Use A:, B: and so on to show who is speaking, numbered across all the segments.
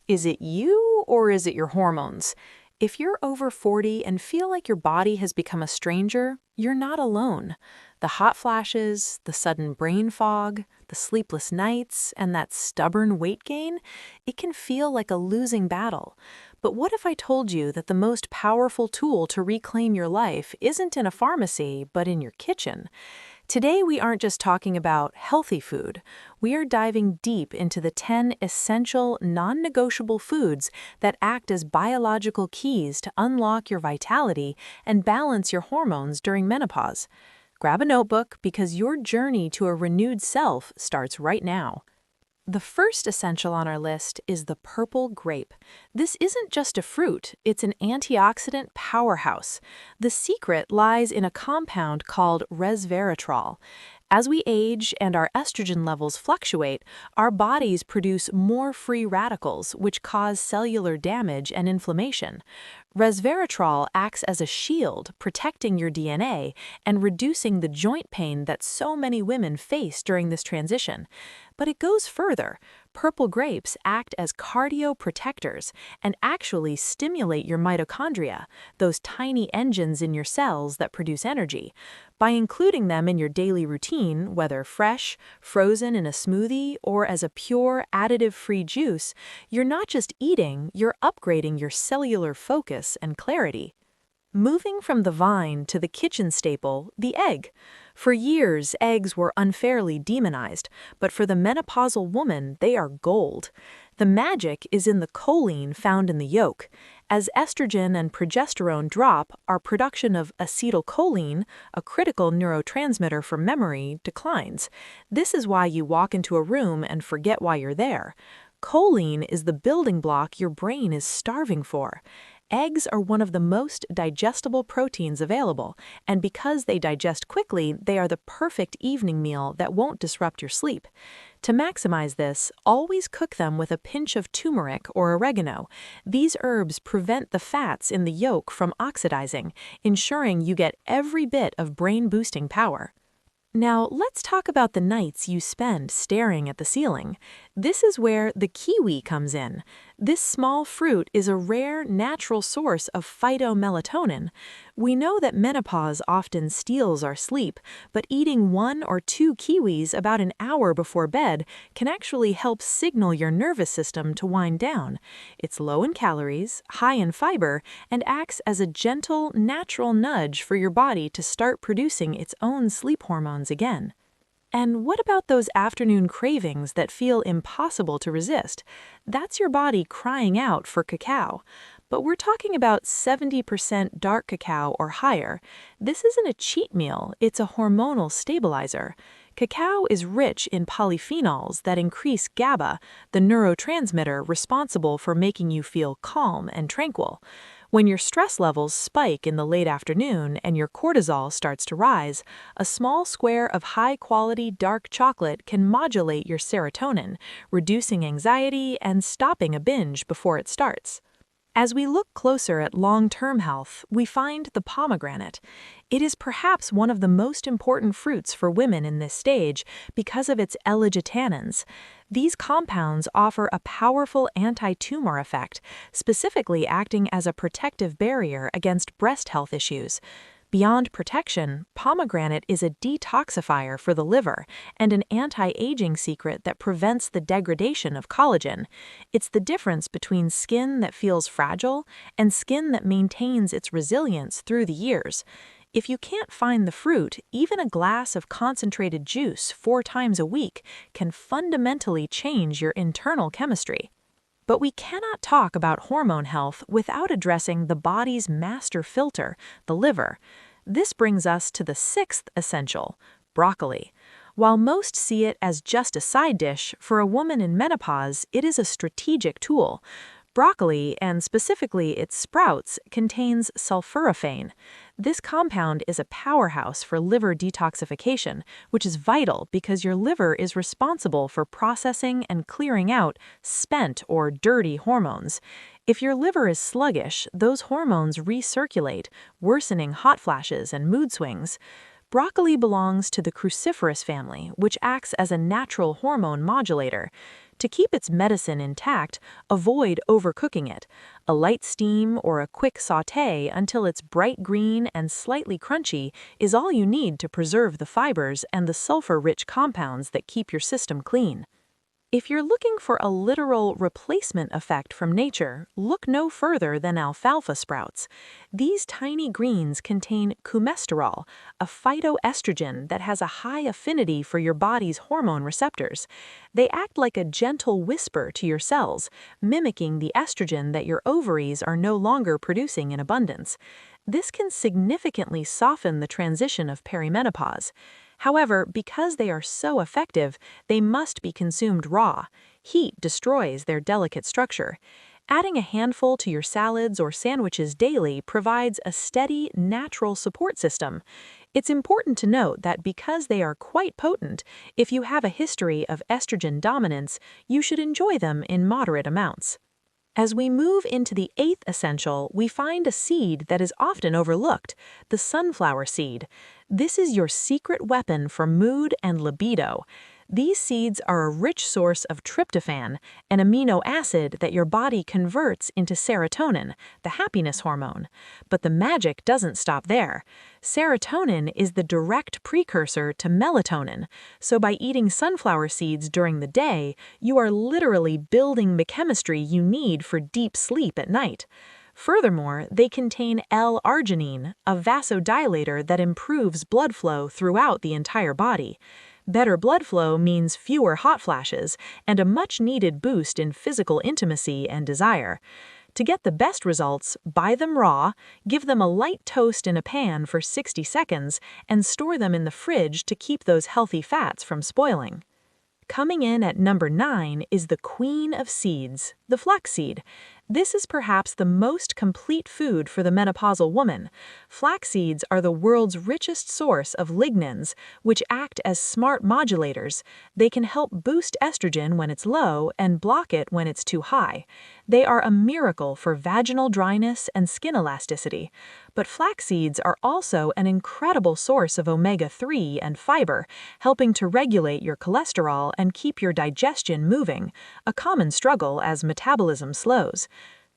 A: Is it you or is it your hormones? If you're over 40 and feel like your body has become a stranger, you're not alone. The hot flashes, the sudden brain fog, the sleepless nights, and that stubborn weight gain, it can feel like a losing battle. But what if I told you that the most powerful tool to reclaim your life isn't in a pharmacy, but in your kitchen? Today, we aren't just talking about healthy food. We are diving deep into the 10 essential, non-negotiable foods that act as biological keys to unlock your vitality and balance your hormones during menopause. Grab a notebook because your journey to a renewed self starts right now. The first essential on our list is the purple grape. This isn't just a fruit, it's an antioxidant powerhouse. The secret lies in a compound called resveratrol. As we age and our estrogen levels fluctuate, our bodies produce more free radicals, which cause cellular damage and inflammation. Resveratrol acts as a shield, protecting your DNA and reducing the joint pain that so many women face during this transition. But it goes further. Purple grapes act as cardioprotectors and actually stimulate your mitochondria, those tiny engines in your cells that produce energy. By including them in your daily routine, whether fresh, frozen in a smoothie, or as a pure, additive-free juice, you're not just eating, you're upgrading your cellular focus and clarity. Moving from the vine to the kitchen staple, the egg. For years, eggs were unfairly demonized, but for the menopausal woman, they are gold. The magic is in the choline found in the yolk. As estrogen and progesterone drop, our production of acetylcholine, a critical neurotransmitter for memory, declines. This is why you walk into a room and forget why you're there. Choline is the building block your brain is starving for. Eggs are one of the most digestible proteins available, and because they digest quickly, they are the perfect evening meal that won't disrupt your sleep. To maximize this, always cook them with a pinch of turmeric or oregano. These herbs prevent the fats in the yolk from oxidizing, ensuring you get every bit of brain-boosting power. Now, let's talk about the nights you spend staring at the ceiling. This is where the kiwi comes in. This small fruit is a rare, natural source of phytomelatonin. We know that menopause often steals our sleep, but eating 1 or 2 kiwis about an hour before bed can actually help signal your nervous system to wind down. It's low in calories, high in fiber, and acts as a gentle, natural nudge for your body to start producing its own sleep hormones again. And what about those afternoon cravings that feel impossible to resist? That's your body crying out for cacao. But we're talking about 70% dark cacao or higher. This isn't a cheat meal, it's a hormonal stabilizer. Cacao is rich in polyphenols that increase GABA, the neurotransmitter responsible for making you feel calm and tranquil. When your stress levels spike in the late afternoon and your cortisol starts to rise, a small square of high-quality dark chocolate can modulate your serotonin, reducing anxiety and stopping a binge before it starts. As we look closer at long-term health, we find the pomegranate. It is perhaps one of the most important fruits for women in this stage because of its L-gitannins. These compounds offer a powerful anti-tumor effect, specifically acting as a protective barrier against breast health issues. Beyond protection, pomegranate is a detoxifier for the liver and an anti-aging secret that prevents the degradation of collagen. It's the difference between skin that feels fragile and skin that maintains its resilience through the years. If you can't find the fruit, even a glass of concentrated juice 4 times a week can fundamentally change your internal chemistry. But we cannot talk about hormone health without addressing the body's master filter, the liver. This brings us to the 6th essential, broccoli. While most see it as just a side dish, for a woman in menopause, it is a strategic tool. Broccoli, and specifically its sprouts, contains sulforaphane. This compound is a powerhouse for liver detoxification, which is vital because your liver is responsible for processing and clearing out spent or dirty hormones. If your liver is sluggish, those hormones recirculate, worsening hot flashes and mood swings. Broccoli belongs to the cruciferous family, which acts as a natural hormone modulator. To keep its medicine intact, avoid overcooking it. A light steam or a quick sauté until it's bright green and slightly crunchy is all you need to preserve the fibers and the sulfur-rich compounds that keep your system clean. If you're looking for a literal replacement effect from nature, look no further than alfalfa sprouts. These tiny greens contain coumesterol, a phytoestrogen that has a high affinity for your body's hormone receptors. They act like a gentle whisper to your cells, mimicking the estrogen that your ovaries are no longer producing in abundance. This can significantly soften the transition of perimenopause. However, because they are so effective, they must be consumed raw. Heat destroys their delicate structure. Adding a handful to your salads or sandwiches daily provides a steady, natural support system. It's important to note that because they are quite potent, if you have a history of estrogen dominance, you should enjoy them in moderate amounts. As we move into the 8th essential, we find a seed that is often overlooked, the sunflower seed. This is your secret weapon for mood and libido. These seeds are a rich source of tryptophan, an amino acid that your body converts into serotonin, the happiness hormone. But the magic doesn't stop there. Serotonin is the direct precursor to melatonin, so by eating sunflower seeds during the day, you are literally building the chemistry you need for deep sleep at night. Furthermore, they contain L-arginine, a vasodilator that improves blood flow throughout the entire body. Better blood flow means fewer hot flashes and a much-needed boost in physical intimacy and desire. To get the best results, buy them raw, give them a light toast in a pan for 60 seconds, and store them in the fridge to keep those healthy fats from spoiling. Coming in at number 9 is the queen of seeds, the flaxseed. This is perhaps the most complete food for the menopausal woman. Flax seeds are the world's richest source of lignans, which act as smart modulators. They can help boost estrogen when it's low and block it when it's too high. They are a miracle for vaginal dryness and skin elasticity. But flax seeds are also an incredible source of omega-3 and fiber, helping to regulate your cholesterol and keep your digestion moving, a common struggle as metabolism slows.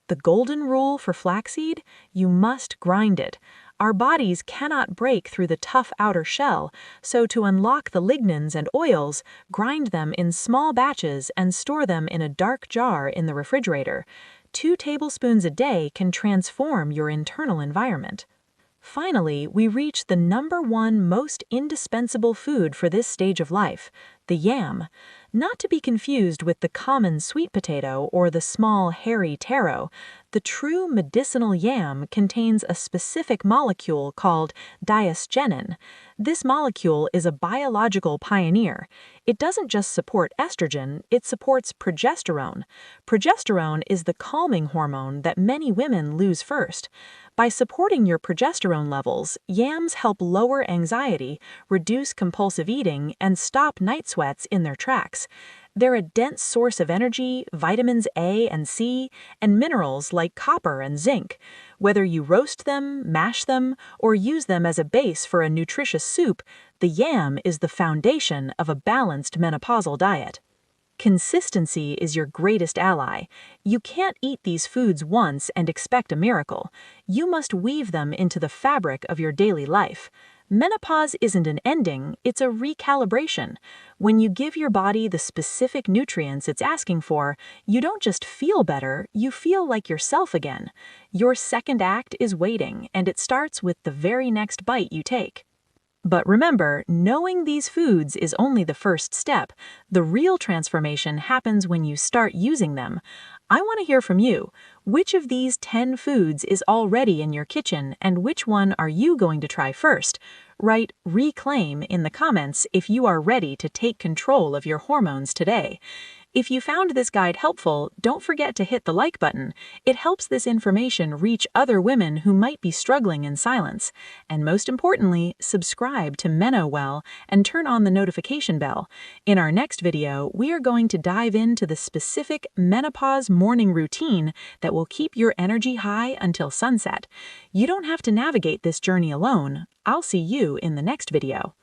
A: The golden rule for flaxseed: you must grind it. Our bodies cannot break through the tough outer shell, so to unlock the lignans and oils, grind them in small batches and store them in a dark jar in the refrigerator. 2 tablespoons a day can transform your internal environment. Finally, we reach the number 1 most indispensable food for this stage of life, the yam. Not to be confused with the common sweet potato or the small hairy taro, the true medicinal yam contains a specific molecule called diasgenin. This molecule is a biological pioneer. It doesn't just support estrogen, it supports progesterone. Progesterone is the calming hormone that many women lose first. By supporting your progesterone levels, yams help lower anxiety, reduce compulsive eating, and stop night sweats in their tracks. They're a dense source of energy, vitamins A and C, and minerals like copper and zinc. Whether you roast them, mash them, or use them as a base for a nutritious soup, the yam is the foundation of a balanced menopausal diet. Consistency is your greatest ally. You can't eat these foods once and expect a miracle. You must weave them into the fabric of your daily life. Menopause isn't an ending, it's a recalibration. When you give your body the specific nutrients it's asking for, you don't just feel better, you feel like yourself again. Your second act is waiting, and it starts with the very next bite you take. But remember, knowing these foods is only the first step. The real transformation happens when you start using them. I want to hear from you. Which of these 10 foods is already in your kitchen, and which one are you going to try first? Write "reclaim" in the comments if you are ready to take control of your hormones today. If you found this guide helpful, don't forget to hit the like button. It helps this information reach other women who might be struggling in silence. And most importantly, subscribe to MenoWell and turn on the notification bell. In our next video, we are going to dive into the specific menopause morning routine that will keep your energy high until sunset. You don't have to navigate this journey alone. I'll see you in the next video.